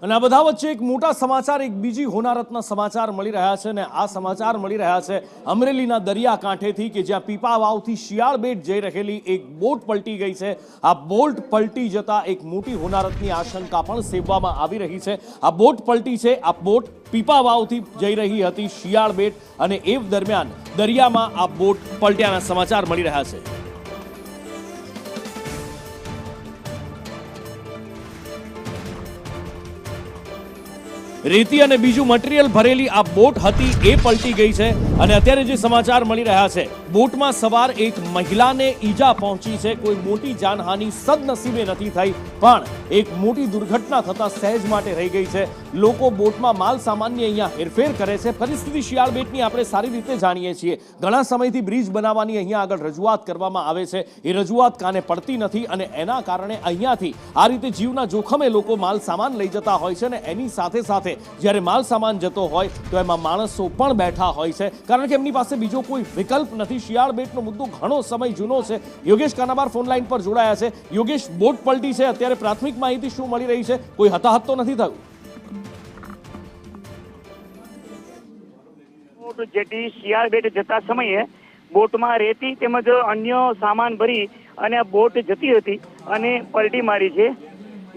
અને આ બધા વચ્ચે એક મોટા સમાચાર, એક બીજી હોનારતના સમાચાર મળી રહ્યા છે અને આ સમાચાર મળી રહ્યા છે અમરેલીના દરિયાકાંઠેથી કે જ્યાં પીપા વાવથી શિયાળ બેટ જઈ રહેલી એક બોટ પલટી ગઈ છે। આ બોટ પલટી જતા એક મોટી હોનારતની આશંકા પણ સેવવામાં આવી રહી છે। આ બોટ પલટી છે, આ બોટ પીપા વાવથી જઈ રહી હતી શિયાળ બેટ અને એ દરમિયાન દરિયામાં આ બોટ પલટ્યાના સમાચાર મળી રહ્યા છે। રેતી અને બીજું મટીરીયલ ભરેલી આ બોટ હતી એ પલટી ગઈ છે અને અત્યારે જે સમાચાર મળી રહ્યા છે બોટમાં સવાર એક મહિલાને ઈજા પહોંચી છે। કોઈ મોટી જાનહાનિ સદનસીબે નથી થઈ પણ એક મોટી દુર્ઘટના થતા સહેજ માટે રહી ગઈ છે। લોકો બોટમાં માલ સામાનની અહીંયા હેરફેર કરે છે। પરિસ્થિતિ શિયાળ બેટની આપણે સારી રીતે જાણીએ છીએ। ઘણા સમયથી બ્રિજ બનાવવાની અહીંયા આગળ રજૂઆત કરવામાં આવે છે, એ રજૂઆત કાને પડતી નથી અને એના કારણે અહીંયાથી આ રીતે જીવના જોખમે લોકો માલ સામાન લઈ જતા હોય છે અને એની સાથે સાથે જ્યારે માલ સામાન જતો હોય તો એમાં માણસો પણ બેઠા હોય છે કારણ કે એમની પાસે બીજો કોઈ વિકલ્પ નથી। શિયાળ બેટનો મુદ્દો ઘણો સમય જૂનો છે। યોગેશ કાનાબાર ફોન લાઈન પર જોડાયા છે। યોગેશ, બોટ પલટી છે, અત્યારે પ્રાથમિક માહિતી શું મળી રહી છે? કોઈ હતાહત તો નથી થયું? જેથી શિયાળ બેટ જતા સમયે બોટમાં રેતી તેમજ અન્ય સામાન ભરી અને આ બોટ જતી હતી અને પલટી મારી છે।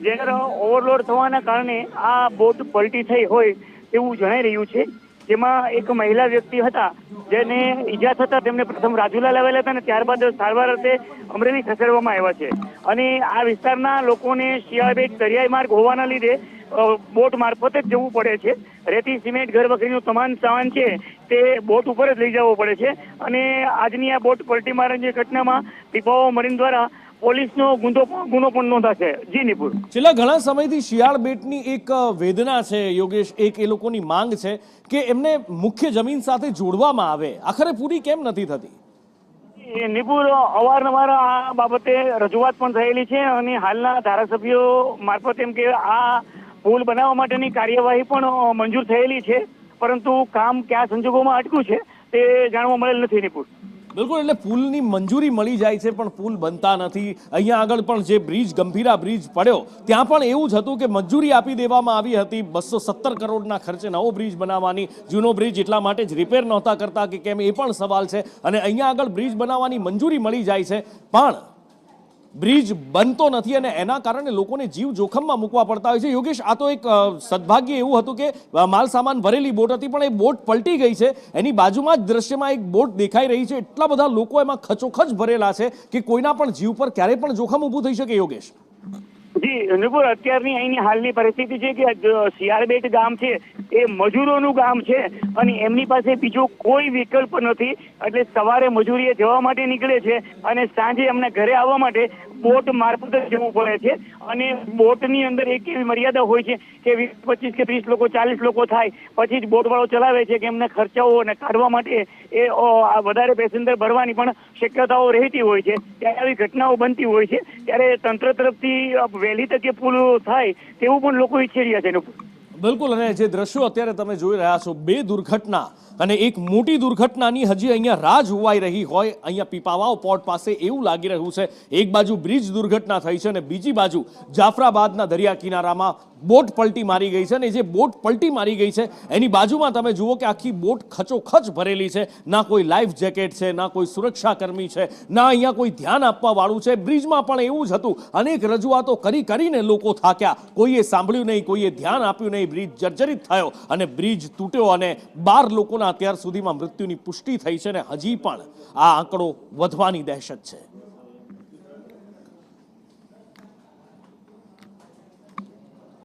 જેને ઓવરલોડ થવાના કારણે આ બોટ પલટી થઈ હોય તેવું જણાઈ રહ્યું છે। જેમાં એક મહિલા વ્યક્તિ હતા જેને ઈજા થતા તેમને પ્રથમ રાજુલા લાવેલા હતા અને ત્યારબાદ સારવાર અર્થે અમરેલી ખસેડવામાં આવ્યા છે અને આ વિસ્તારના લોકોને શિયાળ બેટ દરિયાઈ માર્ગ હોવાના લીધે બોટ મારફતે જ જવું પડે છે। રેતી, સિમેન્ટ, ઘર વખરીનું તમામ સામાન છે તે બોટ ઉપર જ લઈ જવો પડે છે અને આજની આ બોટ પલટી મારવાની ઘટનામાં પીપાવાવ મરીન દ્વારા પોલીસનો ગુનો પણ નોંધાશે। જી નિપુર, છેલ્લા ઘણા સમયથી શિયાળ બેટની એક વેદના છે યોગેશ, એક એ લોકોની માંગ છે કે એમને મુખ્ય જમીન સાથે જોડવામાં આવે, આખરે પૂરી કેમ નથી થતી? નિપુર, અવારનવાર આ બાબતે રજૂઆત પણ થયેલી છે અને હાલના ધારાસભ્યો મારફત એમ કે આ પુલ બનાવવા માટેની કાર્યવાહી પણ મંજૂર થયેલી છે પરંતુ કામ કયા સંજોગોમાં અટક્યું છે તે જાણવા મળેલ નથી। નિપુર, બિલકુલ, એટલે પુલની મંજૂરી મળી જાય છે પણ પુલ બનતા નથી। અહીંયા આગળ પણ જે બ્રિજ, ગંભીરા બ્રિજ પડ્યો ત્યાં પણ એવું જ હતું કે મંજૂરી આપી દેવામાં આવી હતી 217 કરોડના ખર્ચે નવો બ્રિજ બનાવવાની। જૂનો બ્રિજ એટલા માટે જ રિપેર નહોતા કરતા કે કેમ એ પણ સવાલ છે અને અહીંયા આગળ બ્રિજ બનાવવાની મંજૂરી મળી જાય છે પણ બ્રિજ બનતો નથી અને એના કારણે લોકોને જીવ જોખમમાં મૂકવા પડતા હોય છે। યોગેશ, આ તો એક સદભાગ્ય એવું હતું કે માલ સામાન ભરેલી બોટ હતી પણ એ બોટ પલટી ગઈ છે। એની બાજુમાં જ દ્રશ્યમાં એક બોટ દેખાઈ રહી છે, એટલા બધા લોકો એમાં ખચોખચ ભરેલા છે કે કોઈના પણ જીવ પર ક્યારેય પણ જોખમ ઊભું થઈ શકે। યોગેશ જી નિપુર, અત્યારની અહીંની હાલની પરિસ્થિતિ છે કે શિયાળબેટ ગામ છે એ મજૂરોનું ગામ છે અને એમની પાસે બીજો કોઈ વિકલ્પ નથી એટલે સવારે મજૂરીએ જવા માટે નીકળે છે અને સાંજે એમના ઘરે આવવા માટે બોટ મારફતે જવું પડે છે અને બોટની અંદર એક એવી મર્યાદા હોય છે કે 20, 25 કે 30 લોકો, 40 લોકો થાય પછી જ બોટવાળો ચલાવે છે કે એમને ખર્ચાઓ અને કાઢવા માટે એ વધારે પેસેન્જર ભરવાની પણ શક્યતાઓ રહેતી હોય છે। ત્યારે આવી ઘટનાઓ બનતી હોય છે ત્યારે તંત્ર તરફથી વહેલી તકે પુલ થાય તેવું પણ લોકો ઈચ્છી રહ્યા છે। બિલકુલ, અને જે દ્રશ્યો અત્યારે તમે જોઈ રહ્યા છો, બે દુર્ઘટના અને એક મોટી દુર્ઘટનાની હજી અહીંયા રાહ જોવાઈ રહી હોય અહીંયા પીપાવાવ પોર્ટ પાસે એવું લાગી રહ્યું છે। એક બાજુ બ્રિજ દુર્ઘટના થઈ છે અને બીજી બાજુ જાફરાબાદના દરિયા કિનારામાં બોટ પલટી મારી ગઈ છે અને જે બોટ પલટી મારી ગઈ છે એની બાજુમાં તમે જુઓ કે આખી બોટ ખચોખચ ભરેલી છે। ના કોઈ લાઈફ જેકેટ છે, ના કોઈ સુરક્ષાકર્મી છે, ના અહીંયા કોઈ ધ્યાન આપવા વાળું છે। બ્રિજમાં પણ એવું જ હતું, અનેક રજૂઆતો કરીને લોકો થાક્યા, કોઈએ સાંભળ્યું નહીં, કોઈએ ધ્યાન આપ્યું નહીં, બ્રિજ જર્જરિત થયો અને બ્રિજ તૂટ્યો અને 12 લોકોના અત્યાર સુધીમાં મૃત્યુની પુષ્ટિ થઈ છે અને હજી પણ આ આંકડો વધવાની દહેશત છે।